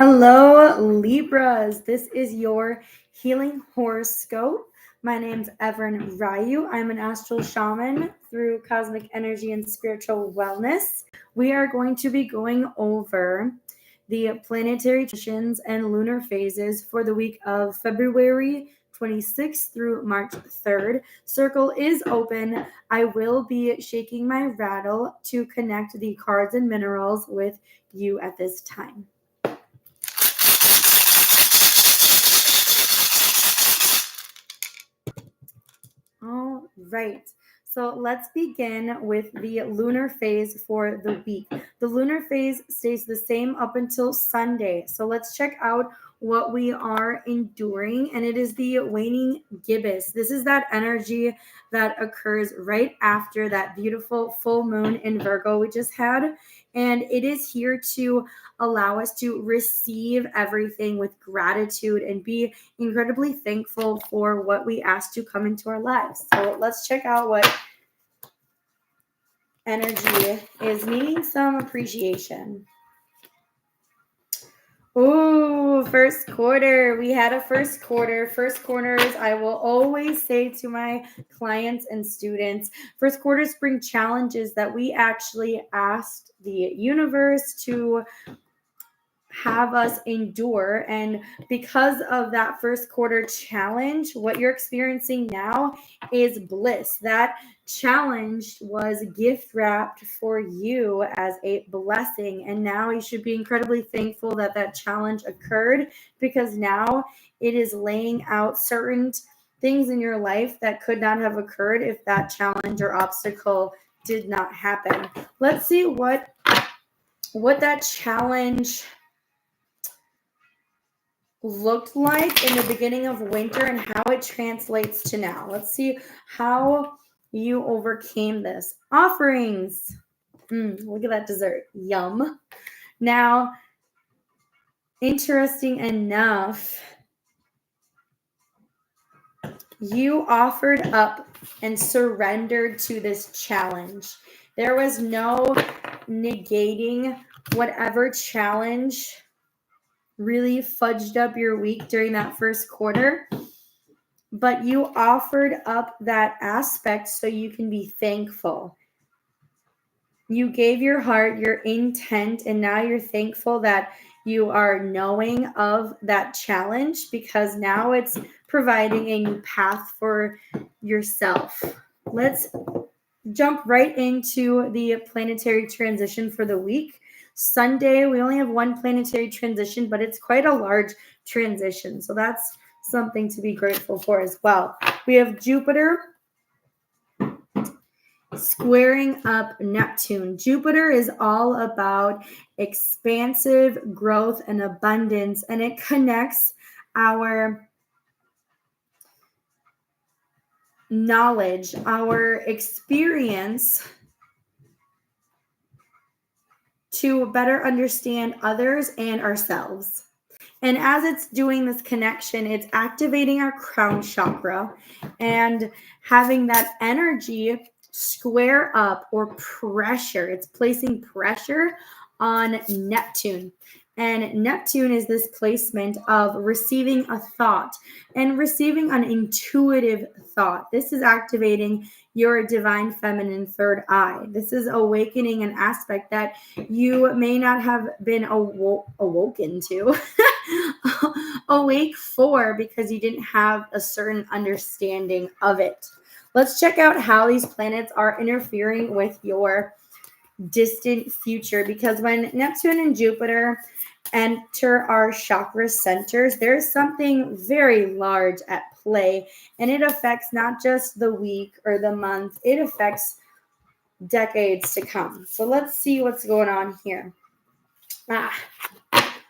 Hello, Libras. This is your healing horoscope. My name's Everin Ryu. I'm an astral shaman through cosmic energy and spiritual wellness. We are going to be going over the planetary transitions and lunar phases for the week of February 26th through March 3rd. Circle is open. I will be shaking my rattle to connect the cards and minerals with you at this time. All right. So let's begin with the lunar phase for the week. The lunar phase stays the same up until Sunday. So let's check out what we are enduring. And it is the waning gibbous. This is that energy that occurs right after that beautiful full moon in Virgo we just had. And it is here to allow us to receive everything with gratitude and be incredibly thankful for what we asked to come into our lives. So let's check out what energy is needing some appreciation. Ooh, first quarter. We had a first quarter. First quarters, I will always say to my clients and students, first quarters bring challenges that we actually asked the universe to have us endure. And because of that first quarter challenge, what you're experiencing now is bliss. That challenge was gift wrapped for you as a blessing. And now you should be incredibly thankful that that challenge occurred, because now it is laying out certain things in your life that could not have occurred if that challenge or obstacle did not happen. Let's see what that challenge looked like in the beginning of winter and how it translates to now. Let's see how you overcame this. Offerings. Look at that dessert. Yum. Now, interesting enough, you offered up and surrendered to this challenge. There was no negating whatever challenge really fudged up your week during that first quarter, but you offered up that aspect so you can be thankful. You gave your heart, your intent, and now you're thankful that you are knowing of that challenge, because now it's providing a new path for yourself. Let's jump right into the planetary transition for the week. Sunday, we only have one planetary transition, but it's quite a large transition. So that's something to be grateful for as well. We have Jupiter squaring up Neptune. Jupiter is all about expansive growth and abundance, and it connects our knowledge, our experience to better understand others and ourselves. And as it's doing this connection, it's activating our crown chakra and having that energy square up or pressure. It's placing pressure on Neptune. And Neptune is this placement of receiving a thought and receiving an intuitive thought. This is activating your divine feminine third eye. This is awakening an aspect that you may not have been awoken to, awake for, because you didn't have a certain understanding of it. Let's check out how these planets are interfering with your distant future, because when Neptune and Jupiter enter our chakra centers, there's something very large at play, and it affects not just the week or the month, it affects decades to come. So let's see what's going on here.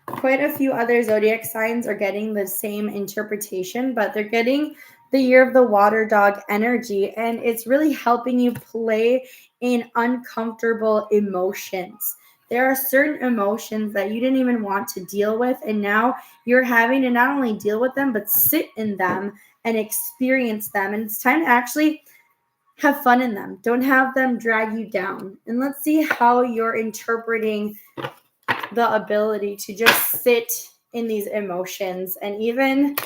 Quite a few other zodiac signs are getting the same interpretation, but they're getting the year of the water dog energy, and it's really helping you play in uncomfortable emotions. There are certain emotions that you didn't even want to deal with, and now you're having to not only deal with them, but sit in them and experience them. And it's time to actually have fun in them. Don't have them drag you down. And let's see how you're interpreting the ability to just sit in these emotions and even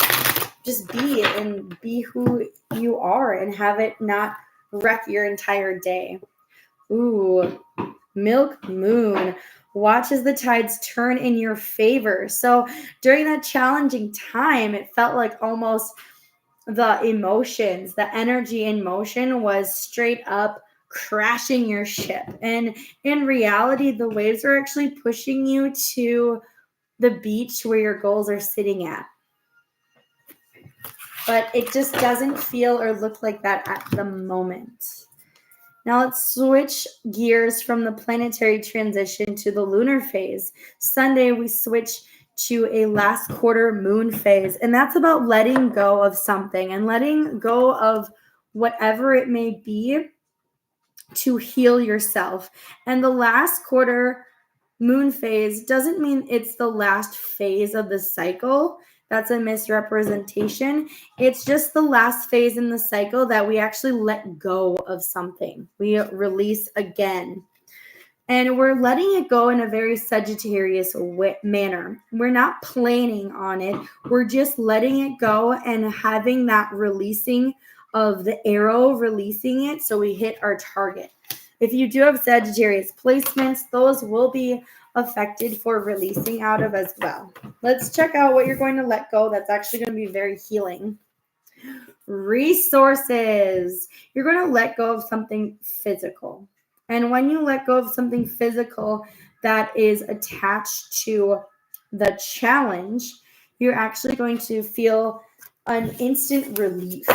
just be who you are and have it not wreck your entire day. Ooh, Milk Moon. Watch as the tides turn in your favor. So during that challenging time, it felt like almost the emotions, the energy in motion was straight up crashing your ship. And in reality, the waves are actually pushing you to the beach where your goals are sitting at. But it just doesn't feel or look like that at the moment. Now let's switch gears from the planetary transition to the lunar phase. Sunday, we switch to a last quarter moon phase, and that's about letting go of something and letting go of whatever it may be to heal yourself. And the last quarter moon phase doesn't mean it's the last phase of the cycle. That's a misrepresentation. It's just the last phase in the cycle that we actually let go of something. We release again. And we're letting it go in a very Sagittarius manner. We're not planning on it. We're just letting it go and having that releasing of the arrow, releasing it so we hit our target. If you do have Sagittarius placements, those will be affected for releasing out of as well. Let's check out what you're going to let go that's actually going to be very healing. Resources. You're going to let go of something physical. And when you let go of something physical that is attached to the challenge, you're actually going to feel an instant relief.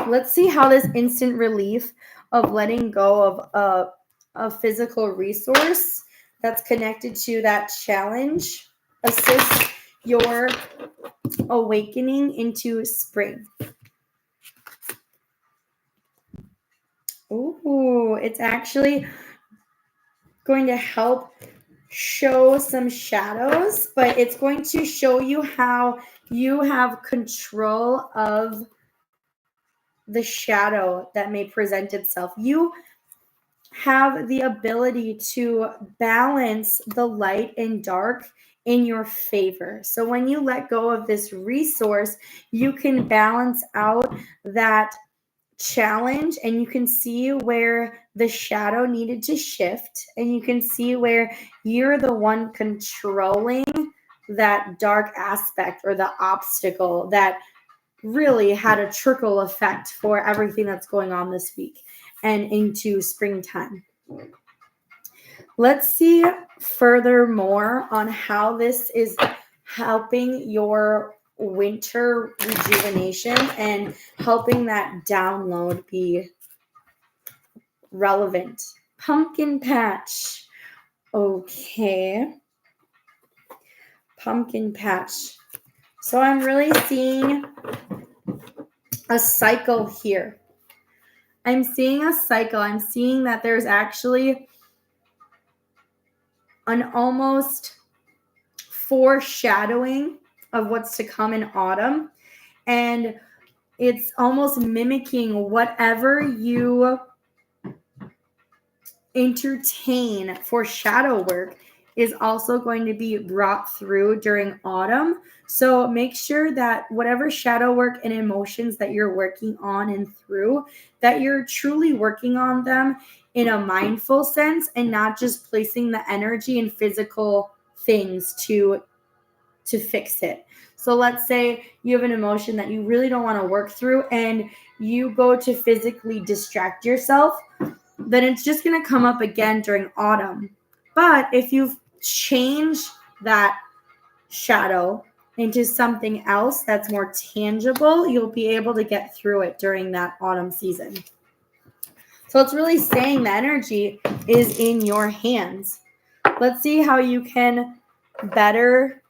Let's see how this instant relief of letting go of a physical resource that's connected to that challenge assists your awakening into spring. Ooh, it's actually going to help show some shadows, but it's going to show you how you have control of the shadow that may present itself. You have the ability to balance the light and dark in your favor. So when you let go of this resource, you can balance out that challenge and you can see where the shadow needed to shift and you can see where you're the one controlling that dark aspect or the obstacle that really had a trickle effect for everything that's going on this week and into springtime. Let's see furthermore on how this is helping your winter rejuvenation and helping that download be relevant. Pumpkin patch. Okay. Pumpkin patch. So I'm really seeing a cycle here. I'm seeing a cycle. I'm seeing that there's actually an almost foreshadowing of what's to come in autumn. And it's almost mimicking whatever you entertain for shadow work is also going to be brought through during autumn. So make sure that whatever shadow work and emotions that you're working on and through, that you're truly working on them in a mindful sense and not just placing the energy in physical things to fix it. So let's say you have an emotion that you really don't want to work through and you go to physically distract yourself, then it's just going to come up again during autumn. But if you've changed that shadow into something else that's more tangible, you'll be able to get through it during that autumn season. So it's really saying the energy is in your hands. Let's see how you can better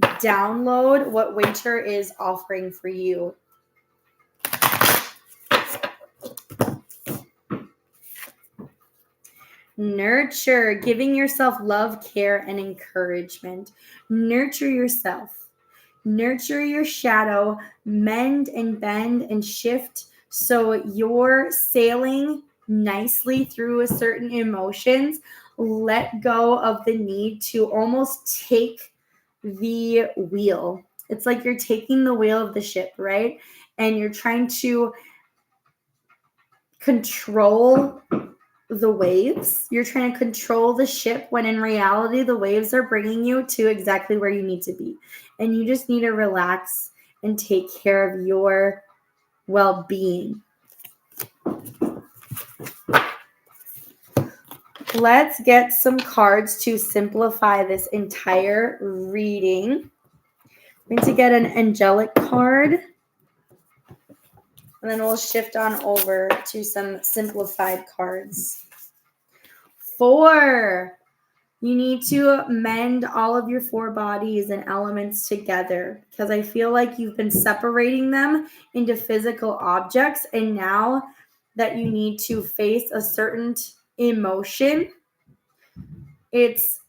download what winter is offering for you. Nurture, giving yourself love, care, and encouragement. Nurture yourself. Nurture your shadow. Mend and bend and shift so you're sailing nicely through certain emotions. let go of the need to almost take the wheel. It's like you're taking the wheel of the ship, right? And you're trying to control the waves. You're trying to control the ship when in reality, the waves are bringing you to exactly where you need to be. And you just need to relax and take care of your well-being. Let's get some cards to simplify this entire reading. I'm going to get an angelic card. And then we'll shift on over to some simplified cards. 4. You need to mend all of your 4 bodies and elements together, because I feel like you've been separating them into physical objects, and now that you need to face a certain emotion, it's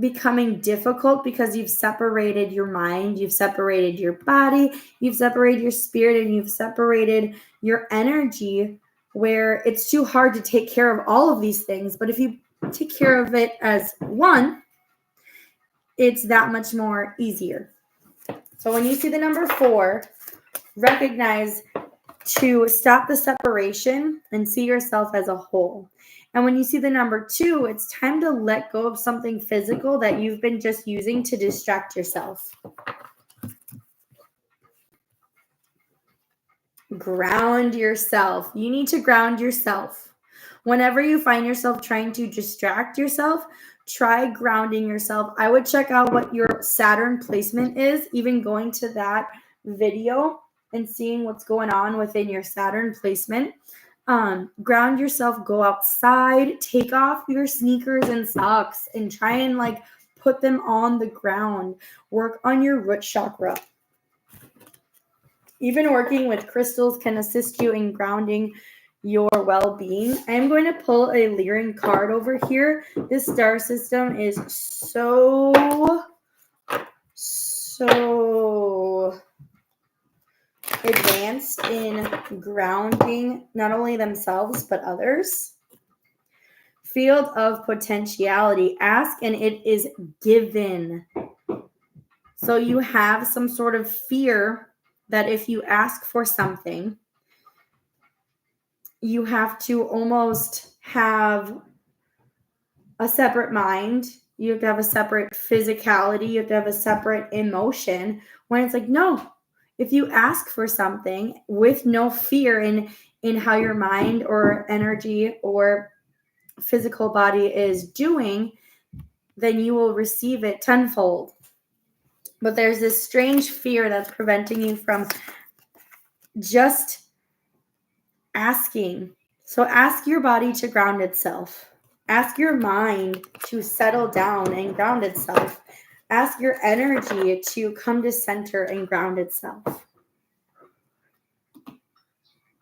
becoming difficult because you've separated your mind, you've separated your body, you've separated your spirit, and you've separated your energy, where it's too hard to take care of all of these things. But if you take care of it as one, it's that much more easier. So when you see the number 4, recognize to stop the separation and see yourself as a whole. And when you see the number 2, it's time to let go of something physical that you've been just using to distract yourself. Ground yourself. You need to ground yourself. Whenever you find yourself trying to distract yourself, try grounding yourself. I would check out what your Saturn placement is, even going to that video and seeing what's going on within your Saturn placement. Ground yourself, go outside, take off your sneakers and socks and try and put them on the ground. Work on your root chakra. Even working with crystals can assist you in grounding your well-being. I'm going to pull a Lyran card over here. This star system is so advanced in grounding not only themselves but others. Field of potentiality. Ask and it is given. So you have some sort of fear that if you ask for something, you have to almost have a separate mind. You have to have a separate physicality. You have to have a separate emotion. When it's like, no, if you ask for something with no fear in how your mind or energy or physical body is doing, then you will receive it tenfold. But there's this strange fear that's preventing you from just asking. So ask your body to ground itself. Ask your mind to settle down and ground itself. Ask your energy to come to center and ground itself.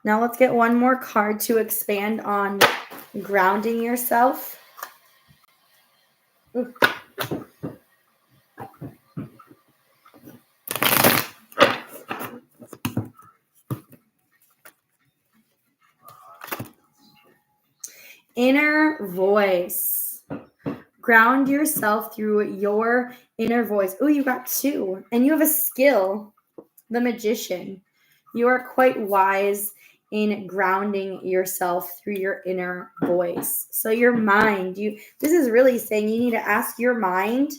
Now let's get one more card to expand on grounding yourself. Ooh. Inner voice. Ground yourself through your inner voice. Oh, you got 2. And you have a skill, the magician. You are quite wise in grounding yourself through your inner voice. So your mind, this is really saying you need to ask your mind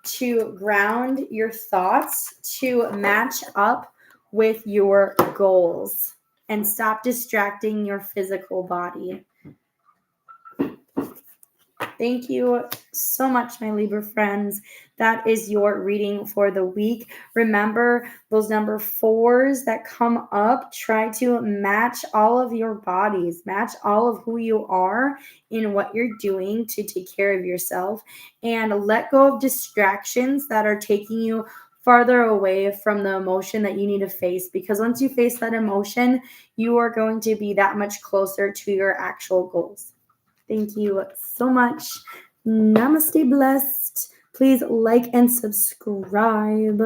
to ground your thoughts to match up with your goals and stop distracting your physical body. Thank you so much, my Libra friends. That is your reading for the week. Remember those number 4s that come up. Try to match all of your bodies, match all of who you are in what you're doing to take care of yourself, and let go of distractions that are taking you farther away from the emotion that you need to face. Because once you face that emotion, you are going to be that much closer to your actual goals. Thank you so much. Namaste blessed. Please like and subscribe.